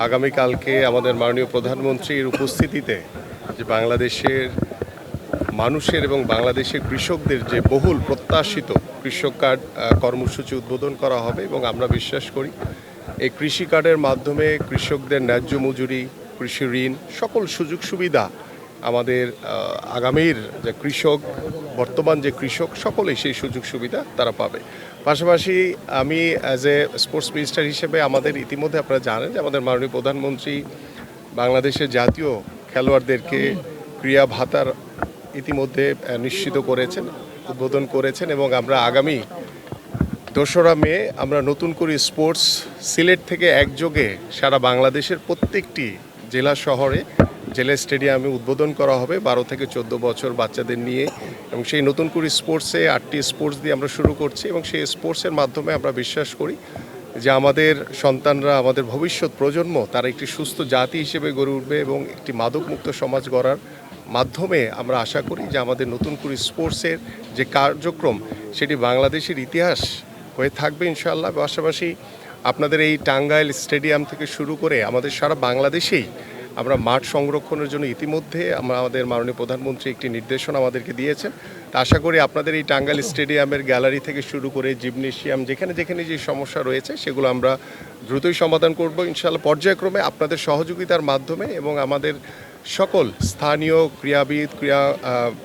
আগামীকালকে আমাদের মাননীয় প্রধানমন্ত্রীর উপস্থিতিতে যে বাংলাদেশের মানুষের এবং বাংলাদেশের কৃষকদের যে বহুল প্রত্যাশিত কৃষক কার্ড কর্মসূচি উদ্বোধন করা হবে এবং আমরা বিশ্বাস করি এই কৃষি কার্ডের মাধ্যমে কৃষকদের ন্যায্য মজুরি, কৃষি ঋণ, সকল সুযোগ সুবিধা আমাদের আগামীর যে কৃষক, বর্তমান যে কৃষক, সকলেই সেই সুযোগ সুবিধা তারা পাবে। পাশাপাশি আমি অ্যাজ এ স্পোর্টস মিনিস্টার হিসেবে আমাদের ইতিমধ্যে আপনারা জানেন যে আমাদের মাননীয় প্রধানমন্ত্রী বাংলাদেশের জাতীয় খেলোয়াড়দেরকে ক্রীড়া ভাতার ইতিমধ্যে নিশ্চিত করেছেন, উদ্বোধন করেছেন এবং আমরা আগামী 2রা মে আমরা নতুন করে স্পোর্টস সিলেট থেকে একযোগে সারা বাংলাদেশের প্রত্যেকটি জেলা শহরে জেলা স্টেডিয়ামে উদ্বোধন করা হবে 12 থেকে 14 বছর বাচ্চাদের নিয়ে এবং সেই নতুন করে স্পোর্টসে 8টি স্পোর্টস দিয়ে আমরা শুরু করছি এবং সেই স্পোর্টসের মাধ্যমে আমরা বিশ্বাস করি যে আমাদের সন্তানরা, আমাদের ভবিষ্যৎ প্রজন্ম তারা একটি সুস্থ জাতি হিসেবে গড়ে উঠবে এবং একটি মাদকমুক্ত সমাজ গড়ার মাধ্যমে আমরা আশা করি যে আমাদের নতুন করে স্পোর্টসের যে কার্যক্রম সেটি বাংলাদেশের ইতিহাস হয়ে থাকবে ইনশাআল্লাহ। পাশাপাশি আপনাদের এই টাঙ্গাইল স্টেডিয়াম থেকে শুরু করে আমাদের সারা বাংলাদেশেই আমরা মাঠ সংরক্ষণের জন্য ইতিমধ্যে আমাদের মাননীয় প্রধানমন্ত্রী একটি নির্দেশনা আমাদেরকে দিয়েছেন। তা আশা করি আপনাদের এই টাঙ্গাইল স্টেডিয়ামের গ্যালারি থেকে শুরু করে জিমনেশিয়াম যেখানে যেখানে যে সমস্যা রয়েছে সেগুলো আমরা দ্রুতই সমাধান করব ইনশাআল্লাহ, পর্যায়ক্রমে আপনাদের সহযোগিতার মাধ্যমে এবং আমাদের সকল স্থানীয় ক্রীড়াবিদ,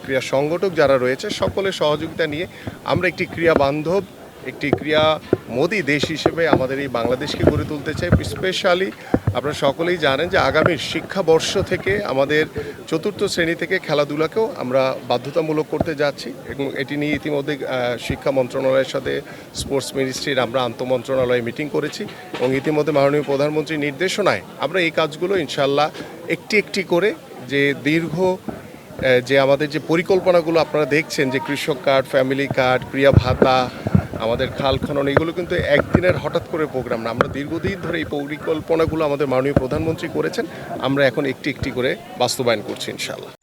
ক্রীড়া সংগঠক যারা রয়েছে সকলের সহযোগিতা নিয়ে আমরা একটি ক্রীড়া বান্ধব, একটি ক্রীড়ামোদী দেশ হিসেবে আমাদের এই বাংলাদেশকে গড়ে তুলতে চাই। স্পেশালি আপনারা সকলেই জানেন যে আগামী শিক্ষাবর্ষ থেকে আমাদের 4র্থ শ্রেণী থেকে খেলাধুলাকেও আমরা বাধ্যতামূলক করতে যাচ্ছি এবং এটি নিয়ে ইতিমধ্যে শিক্ষা মন্ত্রণালয়ের সাথে স্পোর্টস মিনিস্ট্রির আমরা আন্তঃমন্ত্রণালয়ে মিটিং করেছি এবং ইতিমধ্যে মাননীয় প্রধানমন্ত্রীর নির্দেশনায় আমরা এই কাজগুলো ইনশাআল্লাহ একটি একটি করে যে দীর্ঘ যে আমাদের যে পরিকল্পনাগুলো আপনারা দেখছেন যে কৃষক কার্ড, ফ্যামিলি কার্ড, ক্রীড়া ভাতা, আমাদের খাল খনন, এগুলো কিন্তু একদিনের হঠাৎ করে প্রোগ্রাম না। আমরা দীর্ঘদিন ধরে এই পরিকল্পনাগুলো আমাদের মাননীয় প্রধানমন্ত্রী করেছেন, আমরা এখন একটি একটি করে বাস্তবায়ন করছি ইনশাআল্লাহ।